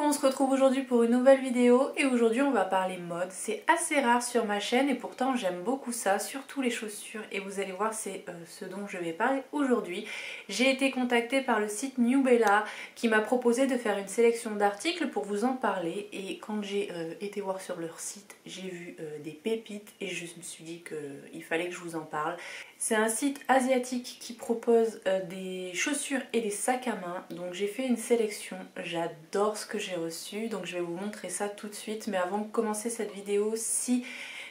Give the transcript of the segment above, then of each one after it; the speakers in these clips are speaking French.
on se retrouve aujourd'hui pour une nouvelle vidéo et aujourd'hui on va parler mode. C'est assez rare sur ma chaîne et pourtant j'aime beaucoup ça, surtout les chaussures, et vous allez voir c'est ce dont je vais parler aujourd'hui. J'ai été contactée par le site New Bella qui m'a proposé de faire une sélection d'articles pour vous en parler, et quand j'ai été voir sur leur site j'ai vu des pépites et je me suis dit qu'il fallait que je vous en parle. C'est un site asiatique qui propose des chaussures et des sacs à main, donc j'ai fait une sélection. J'adore ce que j'ai reçu, donc je vais vous montrer ça tout de suite. Mais avant de commencer cette vidéo, si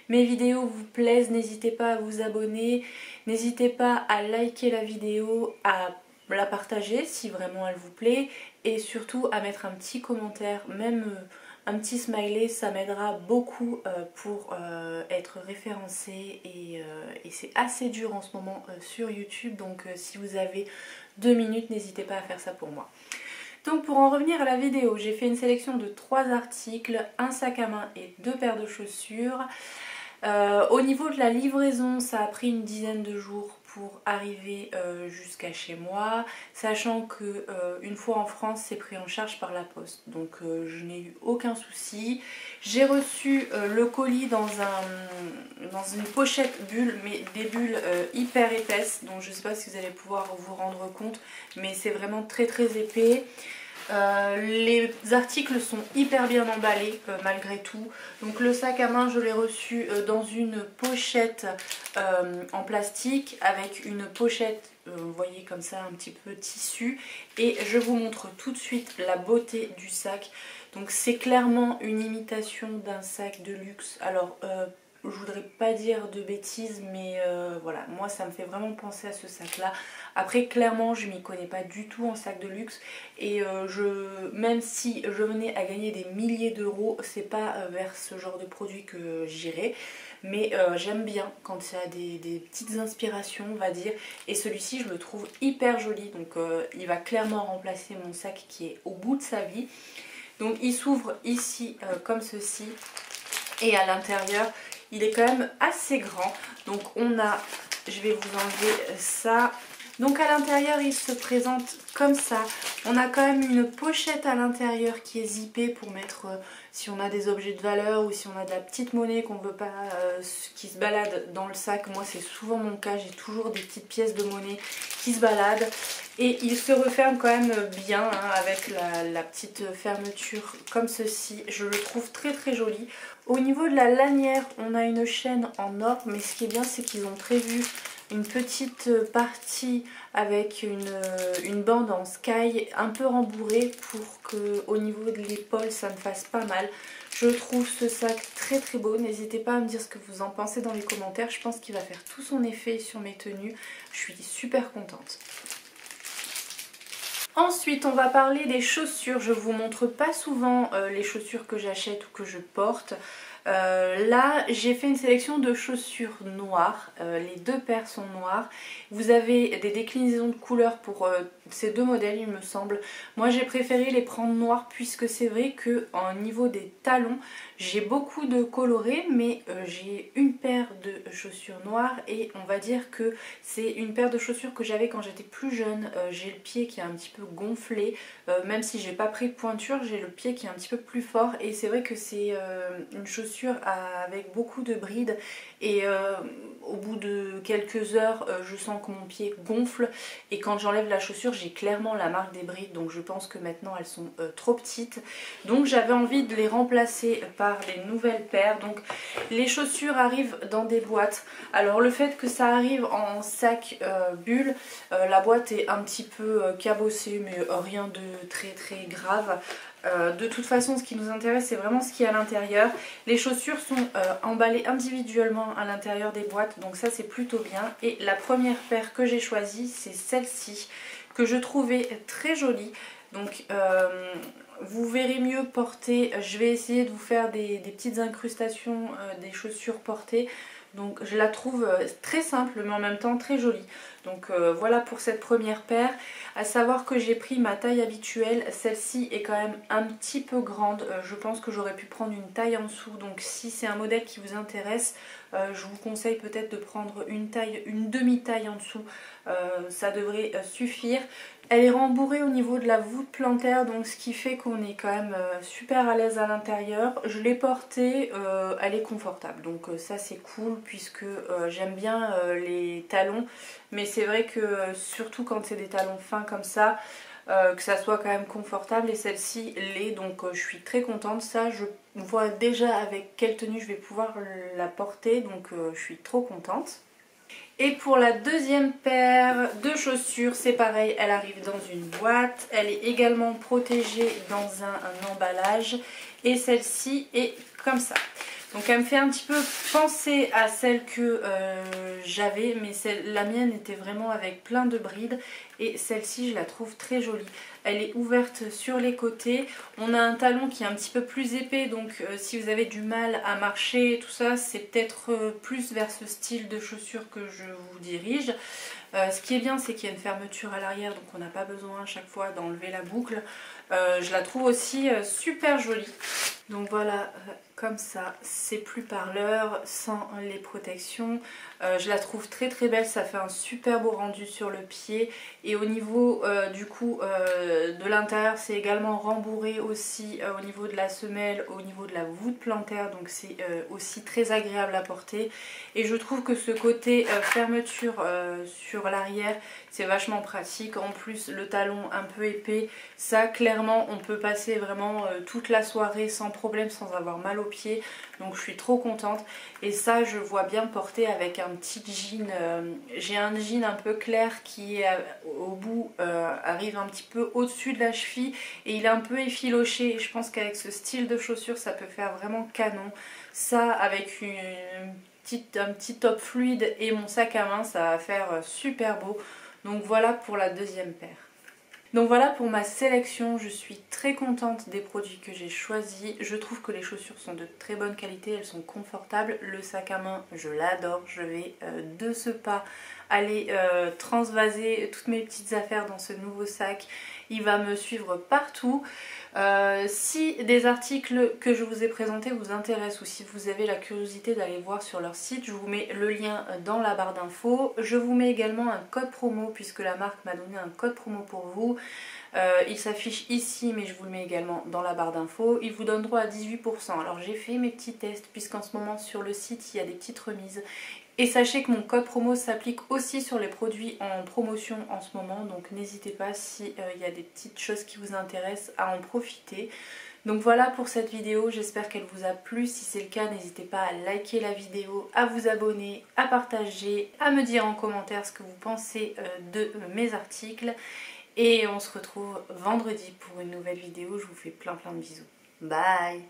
mes vidéos vous plaisent, n'hésitez pas à vous abonner, n'hésitez pas à liker la vidéo, à la partager si vraiment elle vous plaît, et surtout à mettre un petit commentaire, même un petit smiley, ça m'aidera beaucoup pour être référencé, et c'est assez dur en ce moment sur YouTube, donc si vous avez 2 minutes, n'hésitez pas à faire ça pour moi. Donc pour en revenir à la vidéo, j'ai fait une sélection de 3 articles, un sac à main et 2 paires de chaussures. Au niveau de la livraison, ça a pris une dizaine de jours pour arriver jusqu'à chez moi, sachant que une fois en France c'est pris en charge par la poste, donc je n'ai eu aucun souci. J'ai reçu le colis dans une pochette bulle, mais des bulles hyper épaisses, donc je ne sais pas si vous allez pouvoir vous rendre compte, mais c'est vraiment très épais. Les articles sont hyper bien emballés malgré tout. Donc le sac à main, je l'ai reçu dans une pochette en plastique avec une pochette, vous voyez comme ça, un petit peu tissu, et je vous montre tout de suite la beauté du sac. Donc c'est clairement une imitation d'un sac de luxe. Alors je voudrais pas dire de bêtises, mais voilà, moi ça me fait vraiment penser à ce sac là. Après clairement je m'y connais pas du tout en sac de luxe, et même si je venais à gagner des milliers d'euros, c'est pas vers ce genre de produit que j'irai. Mais j'aime bien quand il y a des petites inspirations, on va dire, et celui-ci je le trouve hyper joli, donc il va clairement remplacer mon sac qui est au bout de sa vie. Donc il s'ouvre ici comme ceci, et à l'intérieur il est quand même assez grand. Donc on a, je vais vous enlever ça. Donc à l'intérieur il se présente comme ça. On a quand même une pochette à l'intérieur qui est zippée pour mettre si on a des objets de valeur ou si on a de la petite monnaie qu'on veut pas qui se balade dans le sac. Moi c'est souvent mon cas, j'ai toujours des petites pièces de monnaie qui se baladent. Et il se referme quand même bien hein, avec la petite fermeture comme ceci. Je le trouve très joli. Au niveau de la lanière, on a une chaîne en or, mais ce qui est bien c'est qu'ils ont prévu une petite partie avec une bande en sky un peu rembourrée pour que au niveau de l'épaule ça me fasse pas mal. Je trouve ce sac très beau. N'hésitez pas à me dire ce que vous en pensez dans les commentaires. Je pense qu'il va faire tout son effet sur mes tenues. Je suis super contente. Ensuite on va parler des chaussures. Je vous montre pas souvent les chaussures que j'achète ou que je porte. Là j'ai fait une sélection de chaussures noires, les 2 paires sont noires. Vous avez des déclinaisons de couleurs pour ces 2 modèles il me semble. Moi j'ai préféré les prendre noires puisque c'est vrai que au niveau des talons j'ai beaucoup de colorés, mais j'ai une paire de chaussures noires et on va dire que c'est une paire de chaussures que j'avais quand j'étais plus jeune. J'ai le pied qui est un petit peu gonflé, même si j'ai pas pris de pointure, j'ai le pied qui est un petit peu plus fort, et c'est vrai que c'est une chaussure avec beaucoup de brides, et au bout de quelques heures je sens que mon pied gonfle, et quand j'enlève la chaussure j'ai clairement la marque des brides, donc je pense que maintenant elles sont trop petites, donc j'avais envie de les remplacer par les nouvelles paires. Donc les chaussures arrivent dans des boîtes. Alors le fait que ça arrive en sac bulle, la boîte est un petit peu cabossée, mais rien de très grave. De toute façon ce qui nous intéresse c'est vraiment ce qu'il y a à l'intérieur. Les chaussures sont emballées individuellement à l'intérieur des boîtes, donc ça c'est plutôt bien. Et la première paire que j'ai choisie c'est celle-ci, que je trouvais très jolie. Donc vous verrez mieux portée. Je vais essayer de vous faire des petites incrustations des chaussures portées. Donc je la trouve très simple mais en même temps très jolie. Donc voilà pour cette première paire. À savoir que j'ai pris ma taille habituelle. Celle-ci est quand même un petit peu grande. Je pense que j'aurais pu prendre une taille en dessous. Donc si c'est un modèle qui vous intéresse, je vous conseille peut-être de prendre une demi-taille en dessous. Ça devrait suffire. Elle est rembourrée au niveau de la voûte plantaire, donc ce qui fait qu'on est quand même super à l'aise à l'intérieur. Je l'ai portée, elle est confortable, donc ça c'est cool puisque j'aime bien les talons. Mais c'est vrai que surtout quand c'est des talons fins comme ça, que ça soit quand même confortable, et celle-ci l'est, donc je suis très contente. Ça, je vois déjà avec quelle tenue je vais pouvoir la porter, donc je suis trop contente. Et pour la deuxième paire de chaussures, c'est pareil, elle arrive dans une boîte, elle est également protégée dans un emballage, et celle-ci est comme ça. Donc elle me fait un petit peu penser à celle que j'avais, mais la mienne était vraiment avec plein de brides, et celle-ci je la trouve très jolie. Elle est ouverte sur les côtés, on a un talon qui est un petit peu plus épais, donc si vous avez du mal à marcher, tout ça, c'est peut-être plus vers ce style de chaussures que je vous dirige. Ce qui est bien, c'est qu'il y a une fermeture à l'arrière, donc on n'a pas besoin à chaque fois d'enlever la boucle. Je la trouve aussi super jolie. Donc voilà, comme ça, c'est plus parleur, sans les protections. Je la trouve très très belle, ça fait un super beau rendu sur le pied. Et au niveau du coup de l'intérieur, c'est également rembourré aussi au niveau de la semelle, au niveau de la voûte plantaire. Donc c'est aussi très agréable à porter. Et je trouve que ce côté fermeture sur l'arrière, c'est vachement pratique. En plus, le talon un peu épais, ça clairement on peut passer vraiment toute la soirée sans problème, sans avoir mal aux pieds. Donc je suis trop contente. Et ça, je vois bien porter avec un petit jean. J'ai un jean un peu clair qui au bout arrive un petit peu au-dessus de la cheville, et il est un peu effiloché. Et je pense qu'avec ce style de chaussures, ça peut faire vraiment canon. Ça, avec un petit top fluide et mon sac à main, ça va faire super beau. Donc voilà pour la deuxième paire. Donc voilà pour ma sélection, je suis très contente des produits que j'ai choisis. Je trouve que les chaussures sont de très bonne qualité, elles sont confortables. Le sac à main, je l'adore. Je vais de ce pas aller transvaser toutes mes petites affaires dans ce nouveau sac. Il va me suivre partout. Si des articles que je vous ai présentés vous intéressent, ou si vous avez la curiosité d'aller voir sur leur site, je vous mets le lien dans la barre d'infos. Je vous mets également un code promo, puisque la marque m'a donné un code promo pour vous. Il s'affiche ici, mais je vous le mets également dans la barre d'infos. Il vous donne droit à 18%. Alors j'ai fait mes petits tests, puisqu'en ce moment sur le site il y a des petites remises. Et sachez que mon code promo s'applique aussi sur les produits en promotion en ce moment, donc n'hésitez pas, si il y a des petites choses qui vous intéressent, à en profiter. Donc voilà pour cette vidéo, j'espère qu'elle vous a plu. Si c'est le cas, n'hésitez pas à liker la vidéo, à vous abonner, à partager, à me dire en commentaire ce que vous pensez de mes articles. Et on se retrouve vendredi pour une nouvelle vidéo. Je vous fais plein de bisous. Bye!